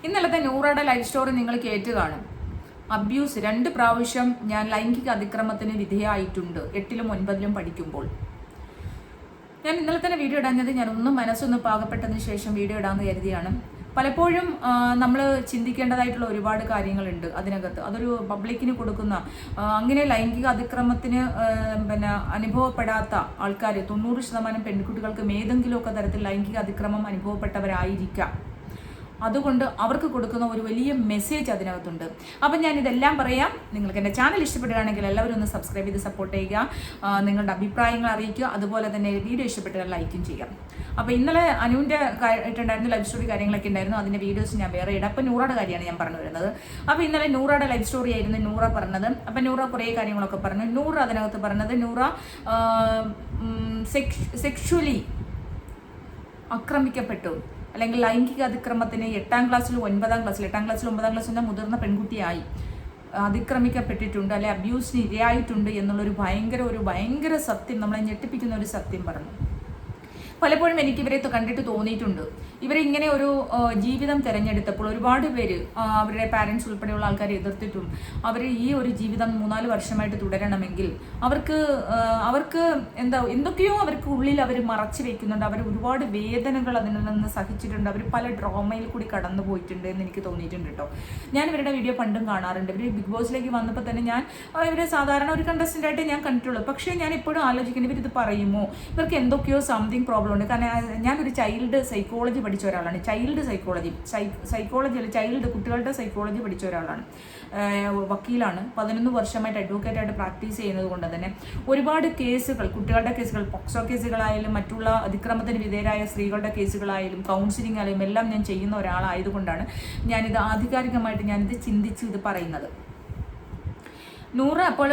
ഇന്നലത്തെ നൂറയുടെ life story നിങ്ങൾ കേട്ട് കാണും. അബ്യൂസ് 2 പ്രാവശ്യം ഞാൻ ലൈംഗിക അതിക്രമത്തിന് വിധേയമായിട്ടുണ്ട് 8ലും 9ലും പഠിക്കുമ്പോൾ. ഞാൻ ഇന്നലെ തന്നെ വീഡിയോ ഇടാഞ്ഞത് ഞാൻ മനസ്സൊന്ന് പാകപ്പെട്ടതിന് ശേഷം വീഡിയോ ഇടാമെന്ന് കരുതിയാണ്. പലപ്പോഴും നമ്മൾ ചിന്തിക്കേണ്ടതായിട്ടുള്ള ഒരുപാട് കാര്യങ്ങളുണ്ട് അതിനകത്ത്. അതൊരു പബ്ലിക്കിന് കൊടുക്കുന്ന അങ്ങനെ ലൈംഗിക അതിക്രമത്തിന് അനുഭവപ്പെടാത്ത ആൾക്കാർ 90% പെൺകുട്ടികൾക്കും ഏതെങ്കിലുമൊക്കെ തരത്തിൽ ലൈംഗിക അതിക്രമം അനുഭവപ്പെട്ടവരായിരിക്കാം. അതുകൊണ്ട് അവർക്ക് കൊടുക്കുന്ന ഒരു വലിയ മെസ്സേജ് അതിനകത്തുണ്ട്. അപ്പം ഞാൻ ഇതെല്ലാം പറയാം. നിങ്ങൾക്ക് എൻ്റെ ചാനൽ ഇഷ്ടപ്പെടുകയാണെങ്കിൽ എല്ലാവരും ഒന്ന് സബ്സ്ക്രൈബ് ചെയ്ത് സപ്പോർട്ട് ചെയ്യുക, നിങ്ങളുടെ അഭിപ്രായങ്ങൾ അറിയിക്കുക, അതുപോലെ തന്നെ വീഡിയോ ഇഷ്ടപ്പെട്ടാൽ ലൈക്കും ചെയ്യാം. അപ്പോൾ ഇന്നലെ അനുവിൻ്റെ ആയിട്ടുണ്ടായിരുന്ന ലൈഫ് സ്റ്റോറി കാര്യങ്ങളൊക്കെ ഉണ്ടായിരുന്നു. അതിൻ്റെ വീഡിയോസ് ഞാൻ വേറെ ഇടാം. അപ്പോൾ നൂറയുടെ കാര്യമാണ് ഞാൻ പറഞ്ഞു വരുന്നത്. അപ്പോൾ ഇന്നലെ നൂറയുടെ ലൈഫ് സ്റ്റോറി ആയിരുന്നു നൂറ പറഞ്ഞത്. അപ്പം നൂറ കുറേ കാര്യങ്ങളൊക്കെ പറഞ്ഞു. നൂറ അതിനകത്ത് പറഞ്ഞത് നൂറ സെക്ഷുവലി ആക്രമിക്കപ്പെട്ടു, അല്ലെങ്കിൽ ലൈംഗിക അതിക്രമത്തിന് 8ാം ക്ലാസ്സിലും 9ാം ക്ലാസ്സിലും മുതിർന്ന പെൺകുട്ടിയായി അതിക്രമിക്കപ്പെട്ടിട്ടുണ്ട്, അല്ലെ അബ്യൂസിന് ഇരയായിട്ടുണ്ട് എന്നുള്ളൊരു ഭയങ്കര സത്യം, നമ്മളെ ഞെട്ടിപ്പിക്കുന്ന ഒരു സത്യം പറഞ്ഞു. പലപ്പോഴും എനിക്ക് ഇവരെ കണ്ടിട്ട് തോന്നിയിട്ടുണ്ട്, ഇവരെ ഇങ്ങനെ ഒരു ജീവിതം തിരഞ്ഞെടുത്തപ്പോൾ ഒരുപാട് പേര് അവരുടെ പാരൻസ് ഉൾപ്പെടെയുള്ള ആൾക്കാരെ എതിർത്തിട്ടും അവർ ഈ ഒരു ജീവിതം 3-4 വർഷമായിട്ട് തുടരണമെങ്കിൽ അവർക്ക് എന്തൊക്കെയോ അവർക്ക് ഉള്ളിൽ അവർ മറച്ചു വെക്കുന്നുണ്ട്. അവർ ഒരുപാട് വേദനകൾ അതിൽ നിന്ന് സഹിച്ചിട്ടുണ്ട്. അവർ പല ഡ്രാമയിൽ കൂടി കടന്നു പോയിട്ടുണ്ട് എന്ന് എനിക്ക് തോന്നിയിട്ടുണ്ട് കേട്ടോ. ഞാൻ ഇവരുടെ വീഡിയോ പണ്ടും കാണാറുണ്ട്. ഇവർ ബിഗ് ബോസിലേക്ക് വന്നപ്പോൾ തന്നെ ഞാൻ ഇവരെ സാധാരണ ഒരു കണ്ടസ്റ്റൻ്റ് ആയിട്ട് ഞാൻ കണ്ടിട്ടുള്ളൂ. പക്ഷേ ഞാൻ ഇപ്പോഴും ആലോചിക്കുന്നത് ഇവരിത് പറയുമോ, ഇവർക്ക് എന്തൊക്കെയോ സംതിങ് പ്രോബ്ലം ഉണ്ട്. കാരണം ഞാനൊരു ചൈൽഡ് സൈക്കോളജി പഠിച്ച ഒരാളാണ്. ചൈൽഡ് കുട്ടികളുടെ സൈക്കോളജി പഠിച്ച ഒരാളാണ്. വക്കീലാണ്. 11 വർഷമായിട്ട് അഡ്വക്കേറ്റായിട്ട് പ്രാക്ടീസ് ചെയ്യുന്നത് കൊണ്ട് തന്നെ ഒരുപാട് കേസുകൾ, കുട്ടികളുടെ കേസുകൾ, പോക്സോ കേസുകളായാലും മറ്റുള്ള അതിക്രമത്തിന് വിധേയരായ സ്ത്രീകളുടെ കേസുകളായാലും കൗൺസിലിംഗ് ആയാലും എല്ലാം ഞാൻ ചെയ്യുന്ന ഒരാളായതുകൊണ്ടാണ് ഞാനിത് ആധികാരികമായിട്ട് ഞാനിത് ചിന്തിച്ച് ഇത് പറയുന്നത്. നൂറ അപ്പോൾ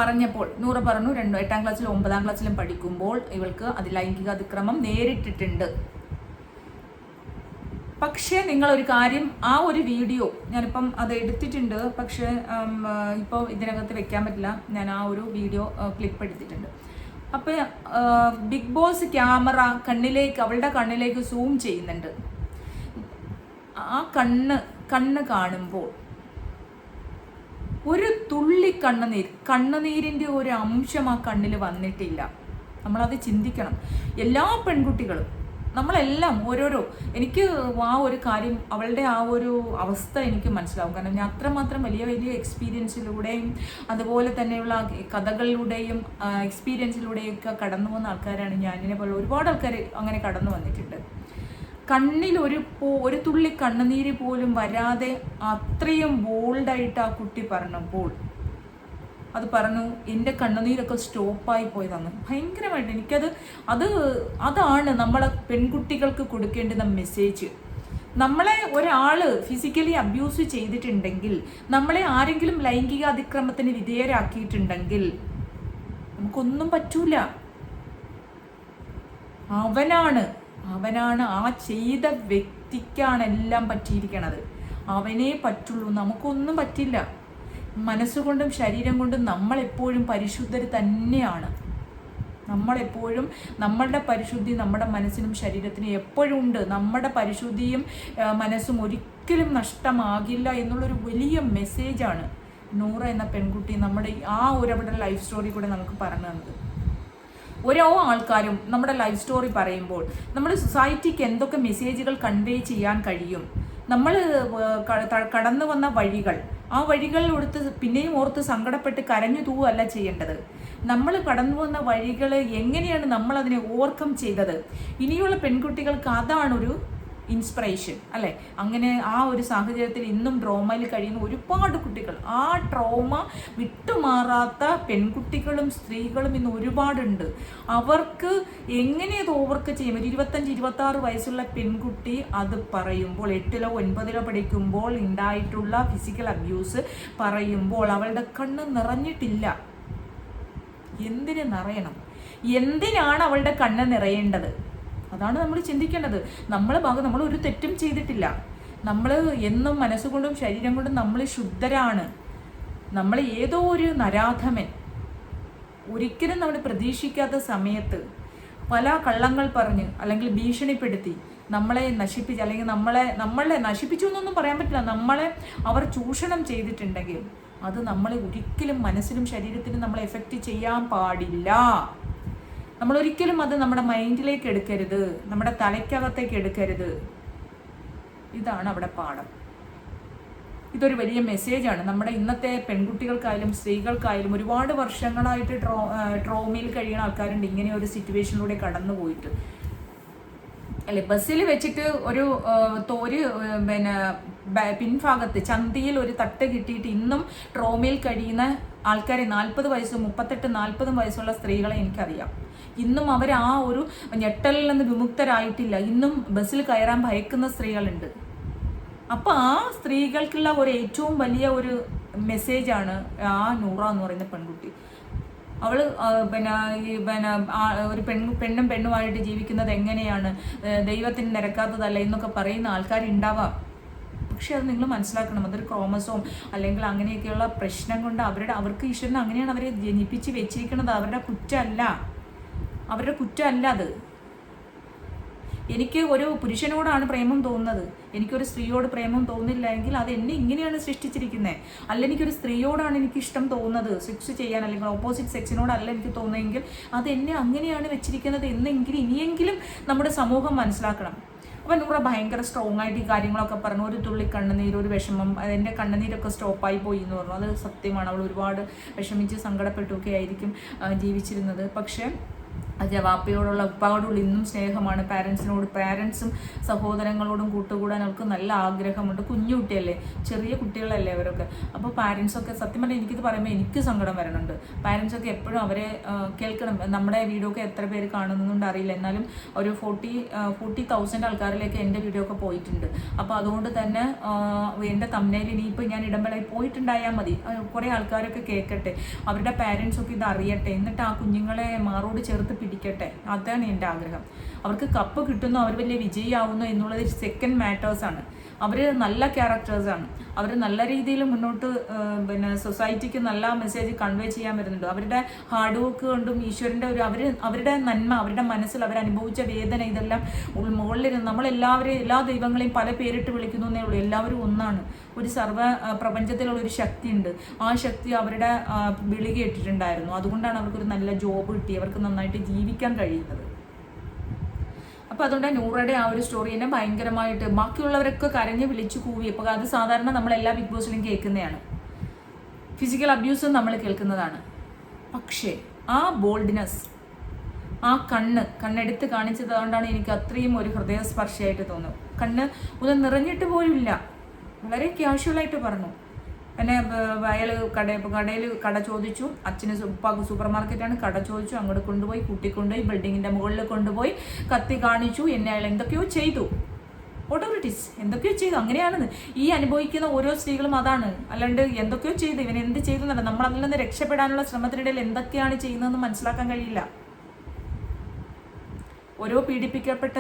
പറഞ്ഞപ്പോൾ നൂറ പറഞ്ഞു 8ാം ക്ലാസ്സിലും 9ാം ക്ലാസ്സിലും പഠിക്കുമ്പോൾ ഇവൾക്ക് ലൈംഗിക അതിക്രമം നേരിട്ടിട്ടുണ്ട്. പക്ഷേ നിങ്ങളൊരു കാര്യം, ആ ഒരു വീഡിയോ ഞാനിപ്പം അത് എടുത്തിട്ടുണ്ട്, പക്ഷേ ഇപ്പോൾ ഇതിനകത്ത് വെക്കാൻ പറ്റില്ല. ഞാൻ ആ ഒരു വീഡിയോ ക്ലിപ്പ് എടുത്തിട്ടുണ്ട്. അപ്പോൾ ബിഗ് ബോസ് ക്യാമറ അവളുടെ കണ്ണിലേക്ക് സൂം ചെയ്യുന്നുണ്ട്. ആ കണ്ണ് കാണുമ്പോൾ ഒരു തുള്ളി കണ്ണുനീരിൻ്റെ ഒരു അംശം ആ കണ്ണിൽ വന്നിട്ടില്ല. നമ്മളത് ചിന്തിക്കണം. എല്ലാ പെൺകുട്ടികളും, നമ്മളെല്ലാം ഓരോരോ, എനിക്ക് ആ ഒരു കാര്യം, അവളുടെ ആ ഒരു അവസ്ഥ എനിക്ക് മനസ്സിലാവും. കാരണം ഞാൻ അത്രമാത്രം വലിയ എക്സ്പീരിയൻസിലൂടെയും അതുപോലെ തന്നെയുള്ള കഥകളിലൂടെയും എക്സ്പീരിയൻസിലൂടെയൊക്കെ കടന്നു വന്ന ആൾക്കാരാണ് ഞാൻ. ഇതിനെപ്പോലെ ഒരുപാട് ആൾക്കാർ അങ്ങനെ കടന്നു വന്നിട്ടുണ്ട്. കണ്ണിൽ ഒരു തുള്ളി കണ്ണുനീര് പോലും വരാതെ അത്രയും ബോൾഡായിട്ട് ആ കുട്ടി പറഞ്ഞപ്പോൾ അത് പറഞ്ഞു, എൻ്റെ കണ്ണുനീരൊക്കെ സ്റ്റോപ്പായി പോയതാണ്. ഭയങ്കരമായിട്ട് അതാണ് നമ്മളെ പെൺകുട്ടികൾക്ക് കൊടുക്കേണ്ടുന്ന മെസ്സേജ്. നമ്മളെ ഒരാൾ ഫിസിക്കലി അബ്യൂസ് ചെയ്തിട്ടുണ്ടെങ്കിൽ, നമ്മളെ ആരെങ്കിലും ലൈംഗിക അതിക്രമത്തിന് വിധേയരാക്കിയിട്ടുണ്ടെങ്കിൽ നമുക്കൊന്നും പറ്റൂല. അവനാണ് ആ ചെയ്ത വ്യക്തിക്കാണ് എല്ലാം പറ്റിയിരിക്കണത്. അവനേ പറ്റുള്ളൂ, നമുക്കൊന്നും പറ്റില്ല. മനസ്സുകൊണ്ടും ശരീരം കൊണ്ടും നമ്മളെപ്പോഴും പരിശുദ്ധർ തന്നെയാണ്. നമ്മളെപ്പോഴും നമ്മളുടെ പരിശുദ്ധി നമ്മുടെ മനസ്സിനും ശരീരത്തിനും എപ്പോഴും ഉണ്ട്. നമ്മുടെ പരിശുദ്ധിയും മനസ്സും ഒരിക്കലും നഷ്ടമാകില്ല എന്നുള്ളൊരു വലിയ മെസ്സേജാണ് നൂറ എന്ന പെൺകുട്ടി നമ്മുടെ ആ അവരുടെ ലൈഫ് സ്റ്റോറി കൂടെ നമുക്ക് പറഞ്ഞു തന്നത്. ഓരോ ആൾക്കാരും നമ്മുടെ ലൈഫ് സ്റ്റോറി പറയുമ്പോൾ നമ്മുടെ സൊസൈറ്റിക്ക് എന്തൊക്കെ മെസ്സേജുകൾ കൺവേ ചെയ്യാൻ കഴിയും. നമ്മൾ കടന്നു വന്ന വഴികൾ, ആ വഴികൾ പിന്നെയും ഓർത്ത് സങ്കടപ്പെട്ട് കരഞ്ഞു തൂവല്ല ചെയ്യേണ്ടത്. നമ്മൾ കടന്നു വന്ന വഴികൾ എങ്ങനെയാണ് നമ്മൾ അതിനെ ഓവർകം ചെയ്തത്. ഇനിയുള്ള പെൺകുട്ടികൾക്ക് അതാണൊരു ഇൻസ്പിറേഷൻ, അല്ലേ? അങ്ങനെ ആ ഒരു സാഹചര്യത്തിൽ ഇന്നും ട്രോമയിൽ കഴിയുന്ന ഒരുപാട് കുട്ടികൾ, ആ ട്രോമ വിട്ടുമാറാത്ത പെൺകുട്ടികളും സ്ത്രീകളും ഇന്ന് ഒരുപാടുണ്ട്. അവർക്ക് എങ്ങനെ അത് ഓവർക്ക് ചെയ്യും? 25-26 വയസ്സുള്ള പെൺകുട്ടി അത് പറയുമ്പോൾ, 8ലോ 9ലോ പഠിക്കുമ്പോൾ ഉണ്ടായിട്ടുള്ള ഫിസിക്കൽ അബ്യൂസ് പറയുമ്പോൾ അവളുടെ കണ്ണ് നിറഞ്ഞിട്ടില്ല. എന്തിന് നിറയണം? എന്തിനാണ് അവളുടെ കണ്ണ് നിറയേണ്ടത്? അതാണ് നമ്മൾ ചിന്തിക്കേണ്ടത്. നമ്മൾ ഒരു തെറ്റും ചെയ്തിട്ടില്ല. നമ്മൾ എന്നും മനസ്സുകൊണ്ടും ശരീരം കൊണ്ടും നമ്മൾ ശുദ്ധരാണ്. നമ്മൾ ഏതോ ഒരു നരാധമൻ ഒരിക്കലും നമ്മൾ പ്രതീക്ഷിക്കാത്ത സമയത്ത് പല കള്ളങ്ങൾ പറഞ്ഞ് അല്ലെങ്കിൽ ഭീഷണിപ്പെടുത്തി നമ്മളെ നശിപ്പിച്ച്, അല്ലെങ്കിൽ നമ്മളെ നശിപ്പിച്ചു എന്നൊന്നും പറയാൻ പറ്റില്ല, നമ്മളെ അവർ ചൂഷണം ചെയ്തിട്ടുണ്ടെങ്കിൽ അത് നമ്മളെ ഒരിക്കലും മനസ്സിലും ശരീരത്തിലും നമ്മളെ എഫക്റ്റ് ചെയ്യാൻ പാടില്ല. നമ്മളൊരിക്കലും അത് നമ്മുടെ മൈൻഡിലേക്ക് എടുക്കരുത്, നമ്മുടെ തലയ്ക്കകത്തേക്ക് എടുക്കരുത്. ഇതാണ് അവിടെ പാഠം. ഇതൊരു വലിയ മെസ്സേജാണ് നമ്മുടെ ഇന്നത്തെ പെൺകുട്ടികൾക്കായാലും സ്ത്രീകൾക്കായാലും. ഒരുപാട് വർഷങ്ങളായിട്ട് ട്രോമയിൽ കഴിയുന്ന ആൾക്കാരുണ്ട് ഇങ്ങനെ ഒരു സിറ്റുവേഷനിലൂടെ കടന്നു പോയിട്ട് അല്ലെ. ബസ്സിൽ വെച്ചിട്ട് ഒരു പിന്നെ പിൻഭാഗത്ത് ചന്തിയിൽ ഒരു തട്ട് കിട്ടിയിട്ട് ഇന്നും ട്രോമയിൽ കഴിയുന്ന ആൾക്കാരെ 40 വയസ്സും 38-40 വയസ്സുള്ള സ്ത്രീകളെ എനിക്കറിയാം. ഇന്നും അവർ ആ ഒരു ഞെട്ടലിൽ നിന്ന് വിമുക്തരായിട്ടില്ല. ഇന്നും ബസ്സിൽ കയറാൻ ഭയക്കുന്ന സ്ത്രീകളുണ്ട്. അപ്പോൾ ആ സ്ത്രീകൾക്കുള്ള ഒരു ഏറ്റവും വലിയ ഒരു മെസ്സേജാണ് ആ നൂറ എന്ന് പറയുന്ന പെൺകുട്ടി. അവൾ ഒരു പെണ്ണും പെണ്ണുമായിട്ട് ജീവിക്കുന്നത് എങ്ങനെയാണ്, ദൈവത്തിന് നിരക്കാത്തതല്ല എന്നൊക്കെ പറയുന്ന ആൾക്കാരുണ്ടാവാം. പക്ഷെ അത് നിങ്ങൾ മനസ്സിലാക്കണം, അതൊരു ക്രോമസോം അല്ലെങ്കിൽ അങ്ങനെയൊക്കെയുള്ള പ്രശ്നം കൊണ്ട് അവർക്ക് ഈശ്വരൻ അങ്ങനെയാണ് അവരെ ജനിപ്പിച്ച് വെച്ചിരിക്കുന്നത്. അവരുടെ കുറ്റമല്ല അത്. എനിക്ക് ഒരു പുരുഷനോടാണ് പ്രേമം തോന്നുന്നത്, എനിക്കൊരു സ്ത്രീയോട് പ്രേമം തോന്നില്ല എങ്കിൽ അത് എന്നെ ഇങ്ങനെയാണ് സൃഷ്ടിച്ചിരിക്കുന്നത്. അല്ല, എനിക്കൊരു സ്ത്രീയോടാണ് എനിക്ക് ഇഷ്ടം തോന്നുന്നത്, സെക്സ് ചെയ്യാൻ, അല്ലെങ്കിൽ ഓപ്പോസിറ്റ് സെക്സിനോടല്ല എനിക്ക് തോന്നുന്നതെങ്കിൽ അത് എന്നെ അങ്ങനെയാണ് വെച്ചിരിക്കുന്നത് എന്നെങ്കിലും ഇനിയെങ്കിലും നമ്മുടെ സമൂഹം മനസ്സിലാക്കണം. അപ്പം നൂറ ഭയങ്കര സ്ട്രോങ് ആയിട്ട് ഈ കാര്യങ്ങളൊക്കെ പറഞ്ഞു. ഒരു തുള്ളി കണ്ണുനീര്, ഒരു വിഷമം, അതിൻ്റെ കണ്ണുനീരൊക്കെ സ്റ്റോപ്പായി പോയി എന്ന് പറഞ്ഞു. അത് സത്യമാണ്. അവൾ ഒരുപാട് വിഷമിച്ച് സങ്കടപ്പെട്ടൊക്കെ ആയിരിക്കും ജീവിച്ചിരുന്നത്. പക്ഷേ വാപ്പയോടുള്ള ഉപ്പായോടുള്ള ഇന്നും സ്നേഹമാണ്. പാരൻസും സഹോദരങ്ങളോടും കൂട്ടുകൂടാൻ അവർക്ക് നല്ല ആഗ്രഹമുണ്ട്. കുഞ്ഞു കുട്ടിയല്ലേ, ചെറിയ കുട്ടികളല്ലേ അവരൊക്കെ. അപ്പോൾ പാരൻസൊക്കെ സത്യം പറഞ്ഞാൽ എനിക്കിത് പറയുമ്പോൾ എനിക്ക് സങ്കടം വരുന്നുണ്ട്. പാരൻസൊക്കെ എപ്പോഴും അവരെ കേൾക്കണം. നമ്മുടെ വീഡിയോ ഒക്കെ എത്ര പേര് കാണുന്നുണ്ട് അറിയില്ല, എന്നാലും ഒരു 40,000 ആൾക്കാരിലേക്ക് എൻ്റെ വീഡിയോ ഒക്കെ പോയിട്ടുണ്ട്. അപ്പോൾ അതുകൊണ്ട് തന്നെ എൻ്റെ തമ്മിൽ ഇനിയിപ്പോൾ ഞാൻ ഇടമ്പളയിൽ പോയിട്ടുണ്ടായാൽ മതി, കുറേ ആൾക്കാരൊക്കെ കേൾക്കട്ടെ, അവരുടെ പാരൻസൊക്കെ ഇത് അറിയട്ടെ, എന്നിട്ട് ആ കുഞ്ഞുങ്ങളെ മാറോട് ചേർത്ത് പിടിക്കട്ടെ. അതാണ് എൻ്റെ ആഗ്രഹം. അവർക്ക് കപ്പ് കിട്ടുന്നു, അവർ വലിയ വിജയിയാവുന്നു എന്നുള്ളത് സെക്കൻഡ് മാറ്റേഴ്സാണ്. അവർ നല്ല ക്യാരക്ടേഴ്സാണ്. അവർ നല്ല രീതിയിൽ മുന്നോട്ട് സൊസൈറ്റിക്ക് നല്ല മെസ്സേജ് കൺവേ ചെയ്യാൻ വരുന്നുണ്ട്. അവരുടെ ഹാർഡ് വർക്ക് കൊണ്ടും ഈശ്വരൻ്റെ അവരുടെ നന്മ, അവരുടെ മനസ്സിൽ അവരനുഭവിച്ച വേദന, ഇതെല്ലാം മുകളിലിരുന്ന് നമ്മളെല്ലാവരും എല്ലാ ദൈവങ്ങളെയും പല പേരിട്ട് വിളിക്കുന്നു എന്നേ ഉള്ളൂ. എല്ലാവരും ഒന്നാണ്. ഒരു പ്രപഞ്ചത്തിലുള്ള ഒരു ശക്തിയുണ്ട്. ആ ശക്തി അവരുടെ വിളി കേട്ടിട്ടുണ്ടായിരുന്നു. അതുകൊണ്ടാണ് അവർക്കൊരു നല്ല ജോബ് കിട്ടി, അവർക്ക് നന്നായിട്ട് ജീവിക്കാൻ കഴിയുന്നത്. അപ്പോൾ അതുകൊണ്ട് നൂറയുടെ ആ ഒരു സ്റ്റോറി തന്നെ ഭയങ്കരമായിട്ട് ബാക്കിയുള്ളവരൊക്കെ കരഞ്ഞ് വിളിച്ചു കൂവി. അപ്പോൾ അത് സാധാരണ നമ്മളെല്ലാ ബിഗ് ബോസിലും കേൾക്കുന്നതാണ്. ഫിസിക്കൽ അബ്യൂസും നമ്മൾ കേൾക്കുന്നതാണ്. പക്ഷേ ആ ബോൾഡ്നെസ്, ആ കണ്ണെടുത്ത് കാണിച്ചത് കൊണ്ടാണ് എനിക്ക് അത്രയും ഒരു ഹൃദയസ്പർശിയായിട്ട് തോന്നുന്നത്. കണ്ണ് ഒന്ന് നിറഞ്ഞിട്ട് പോലുമില്ല, വളരെ ക്യാഷ്വലായിട്ട് പറഞ്ഞു. എന്നെ അയാൾ കട ചോദിച്ചു, അച്ഛന് ഉപ്പാക്ക് സൂപ്പർ മാർക്കറ്റാണ്, കട ചോദിച്ചു, അങ്ങോട്ട് കൊണ്ടുപോയി, കൂട്ടിക്കൊണ്ടുപോയി, ബിൽഡിങ്ങിൻ്റെ മുകളിൽ കൊണ്ടുപോയി കത്തി കാണിച്ചു. എന്നെ അയാൾ എന്തൊക്കെയോ ചെയ്തു, ഓട്ടോറിറ്റീസ് എന്തൊക്കെയോ ചെയ്തു. അങ്ങനെയാണെന്ന് ഈ അനുഭവിക്കുന്ന ഓരോ സ്ത്രീകളും അതാണ്. അല്ലാണ്ട് എന്തൊക്കെയോ ചെയ്തു, ഇവൻ എന്ത് ചെയ്തു എന്നല്ല, നമ്മൾ അതിൽ നിന്ന് രക്ഷപ്പെടാനുള്ള ശ്രമത്തിനിടയിൽ എന്തൊക്കെയാണ് ചെയ്യുന്നതെന്ന് മനസ്സിലാക്കാൻ കഴിയില്ല. ഓരോ പീഡിപ്പിക്കപ്പെട്ട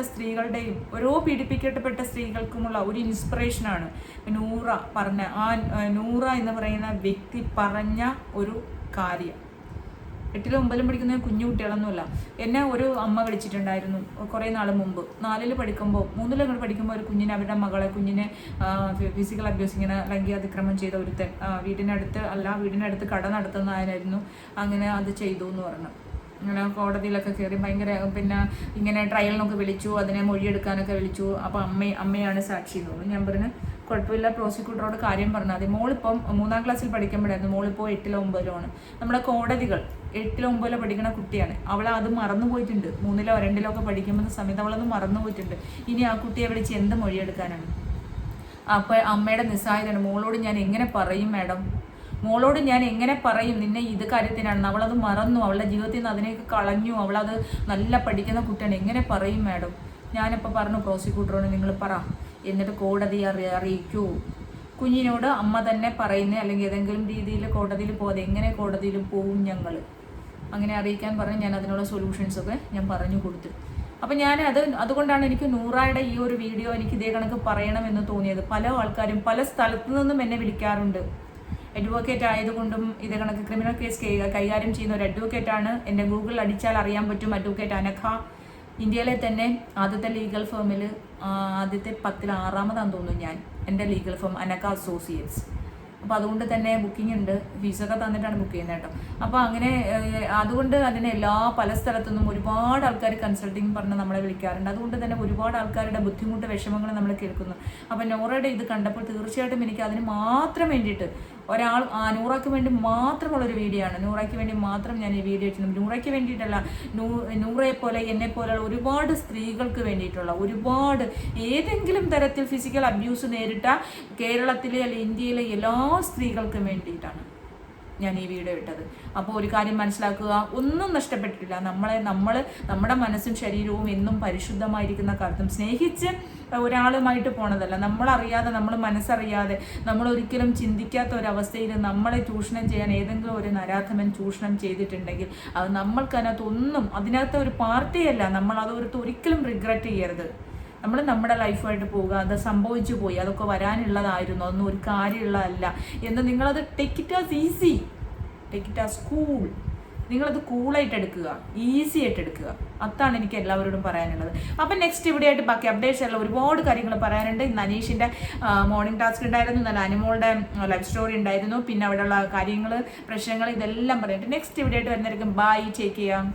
സ്ത്രീകൾക്കുമുള്ള ഒരു ഇൻസ്പിറേഷനാണ് നൂറ പറഞ്ഞ നൂറ എന്ന് പറയുന്ന വ്യക്തി പറഞ്ഞ ഒരു കാര്യം. 8ലും 9ലും പഠിക്കുന്ന കുഞ്ഞു കുട്ടികളൊന്നുമല്ല. എന്നെ ഒരു അമ്മ വിളിച്ചിട്ടുണ്ടായിരുന്നു കുറേ നാൾ മുമ്പ്. 4ൽ പഠിക്കുമ്പോൾ 3ലും പഠിക്കുമ്പോൾ ഒരു കുഞ്ഞിനെ, അവരുടെ മകളെ കുഞ്ഞിനെ ഫിസിക്കൽ അബ്യൂസ്, ഇങ്ങനെ ലൈംഗിക അതിക്രമം ചെയ്ത ഒരുത്തൻ വീടിനടുത്ത് കട നടത്തുന്നതായിരുന്നു. അങ്ങനെ അത് ചെയ്തു എന്ന് പറഞ്ഞു. ഇങ്ങനെ കോടതിയിലൊക്കെ കയറി ഭയങ്കര ഇങ്ങനെ ട്രയലിനൊക്കെ വിളിച്ചു, അതിനെ മൊഴിയെടുക്കാനൊക്കെ വിളിച്ചു. അപ്പോൾ അമ്മയാണ് സാക്ഷി എന്ന് തോന്നുന്നു. ഞാൻ പറഞ്ഞു കുഴപ്പമില്ല, പ്രോസിക്യൂട്ടറോട് കാര്യം പറഞ്ഞാൽ മതി. മോളിപ്പം 3ാം ക്ലാസ്സിൽ പഠിക്കുമ്പോഴായിരുന്നു, മോളിപ്പോൾ 8ലോ 9ലോ ആണ്. നമ്മുടെ കോടതികൾ 8ലോ 9ലോ പഠിക്കുന്ന കുട്ടിയാണ്. അവൾ അത് മറന്നുപോയിട്ടുണ്ട്. 3ലോ 2ലോ ഒക്കെ പഠിക്കുന്ന സമയത്ത് അവളത് മറന്നുപോയിട്ടുണ്ട്. ഇനി ആ കുട്ടിയെ വിളിച്ച് എന്ത് മൊഴിയെടുക്കാനാണ്? അപ്പോൾ അമ്മയുടെ നിസ്സഹായതയാണ്. മോളോട് ഞാൻ എങ്ങനെ പറയും മാഡം, മോളോട് ഞാൻ എങ്ങനെ പറയും നിന്നെ ഇത് കാര്യത്തിനാണ്? അവളത് മറന്നു, അവളുടെ ജീവിതത്തിൽ നിന്ന് അതിനെയൊക്കെ കളഞ്ഞു, അവളത് നല്ല പഠിക്കുന്ന കുട്ടിയാണ്, എങ്ങനെ പറയും മാഡം? ഞാനിപ്പോൾ പറഞ്ഞു പ്രോസിക്യൂട്ടറോട് നിങ്ങൾ പറ, എന്നിട്ട് കോടതി അറിയിക്കൂ. കുഞ്ഞിനോട് അമ്മ തന്നെ പറയുന്നത്, അല്ലെങ്കിൽ ഏതെങ്കിലും രീതിയിൽ കോടതിയിൽ പോകാതെ എങ്ങനെ കോടതിയിൽ പോവും ഞങ്ങൾ, അങ്ങനെ അറിയിക്കാൻ പറഞ്ഞ് ഞാൻ അതിനുള്ള സൊല്യൂഷൻസൊക്കെ ഞാൻ പറഞ്ഞു കൊടുത്തു. അപ്പം അതുകൊണ്ടാണ് എനിക്ക് നൂറയുടെ ഈ ഒരു വീഡിയോ എനിക്ക് ഇതേ കണക്ക് പറയണമെന്ന് തോന്നിയത്. പല ആൾക്കാരും പല സ്ഥലത്തു നിന്നും എന്നെ വിളിക്കാറുണ്ട്. അഡ്വക്കേറ്റ് ആയതുകൊണ്ടും ഇത് കണക്ക് ക്രിമിനൽ കേസ് കൈകാര്യം ചെയ്യുന്ന ഒരു അഡ്വക്കേറ്റാണ്. എൻ്റെ ഗൂഗിളിൽ അടിച്ചാൽ അറിയാൻ പറ്റും, അഡ്വക്കേറ്റ് അനഘ ഇന്ത്യയിലെ തന്നെ ആദ്യത്തെ ലീഗൽ ഫേമിൽ ആദ്യത്തെ 10ൽ 6ാമതാണെന്ന് തോന്നുന്നു ഞാൻ, എൻ്റെ ലീഗൽ ഫേം അനക്ക അസോസിയേറ്റ്സ്. അപ്പോൾ അതുകൊണ്ട് തന്നെ ബുക്കിംഗ് ഉണ്ട്, ഫീസൊക്കെ തന്നിട്ടാണ് ബുക്ക് ചെയ്യുന്നത് കേട്ടോ. അപ്പോൾ അങ്ങനെ അതുകൊണ്ട് അതിന് പല സ്ഥലത്തുനിന്നും ഒരുപാട് ആൾക്കാർ കൺസൾട്ടിങ് പറഞ്ഞ് നമ്മളെ വിളിക്കാറുണ്ട്. അതുകൊണ്ട് തന്നെ ഒരുപാട് ആൾക്കാരുടെ ബുദ്ധിമുട്ട് വിഷമങ്ങൾ നമ്മൾ കേൾക്കുന്നു. അപ്പോൾ നോറയുടെ ഇത് കണ്ടപ്പോൾ തീർച്ചയായിട്ടും എനിക്ക് അതിന് മാത്രം വേണ്ടിയിട്ട് നൂറയ്ക്ക് വേണ്ടി മാത്രമുള്ളൊരു വീഡിയോ ആണ്. നൂറയ്ക്ക് വേണ്ടി മാത്രം ഞാൻ ഈ വീഡിയോ ഇട്ടിരുന്നു. നൂറയ്ക്ക് വേണ്ടിയിട്ടല്ല, നൂറയെ പോലെ എന്നെ പോലെയുള്ള ഒരുപാട് സ്ത്രീകൾക്ക് വേണ്ടിയിട്ടുള്ള, ഒരുപാട് ഏതെങ്കിലും തരത്തിൽ ഫിസിക്കൽ അബ്യൂസ് നേരിട്ട കേരളത്തിലെ അല്ലെങ്കിൽ ഇന്ത്യയിലെ എല്ലാ സ്ത്രീകൾക്കും വേണ്ടിയിട്ടാണ് ഞാൻ ഈ വീഡിയോ ഇട്ടത്. അപ്പോൾ ഒരു കാര്യം മനസ്സിലാക്കുക, ഒന്നും നഷ്ടപ്പെട്ടിട്ടില്ല. നമ്മുടെ മനസ്സും ശരീരവും എന്നും പരിശുദ്ധമായിരിക്കുന്ന കാലത്തും സ്നേഹിച്ച് ഒരാളുമായിട്ട് പോണതല്ല. നമ്മളറിയാതെ, നമ്മൾ മനസ്സറിയാതെ, നമ്മൾ ഒരിക്കലും ചിന്തിക്കാത്ത ഒരവസ്ഥയിൽ നമ്മളെ ചൂഷണം ചെയ്യാൻ ഏതെങ്കിലും ഒരു നരാധമൻ ചൂഷണം ചെയ്തിട്ടുണ്ടെങ്കിൽ അത് അതിനകത്ത് ഒരു പാർട്ടിയല്ല. നമ്മൾ അതൊരിടത്ത് ഒരിക്കലും റിഗ്രറ്റ് ചെയ്യരുത്. നമ്മൾ നമ്മുടെ ലൈഫായിട്ട് പോവുക. അത് സംഭവിച്ചു പോയി, അതൊക്കെ വരാനുള്ളതായിരുന്നു, അതൊന്നും ഒരു കാര്യമുള്ളതല്ല എന്ന് നിങ്ങളത് take it as easy, take it as cool. നിങ്ങളത് കൂളായിട്ട് എടുക്കുക, ഈസി ആയിട്ട് എടുക്കുക. അതാണ് എനിക്ക് എല്ലാവരോടും പറയാനുള്ളത്. അപ്പം നെക്സ്റ്റ് ഇവിടെ ആയിട്ട് ബാക്കി അപ്ഡേറ്റ്സ് എല്ലാം ഒരുപാട് കാര്യങ്ങൾ പറയാനുണ്ട്. ഇന്ന് അനീഷിൻ്റെ മോർണിംഗ് ടാസ്ക് ഉണ്ടായിരുന്നു, നല്ല അനുമോളുടെ ലൈഫ് സ്റ്റോറി ഉണ്ടായിരുന്നു, പിന്നെ അവിടെയുള്ള കാര്യങ്ങൾ, പ്രശ്നങ്ങൾ, ഇതെല്ലാം പറയാനുണ്ട്. നെക്സ്റ്റ് ഇവിടെ ആയിട്ട് വരുന്നതായിരിക്കും. ബൈ, ടേക്ക് ചെയ്യാം.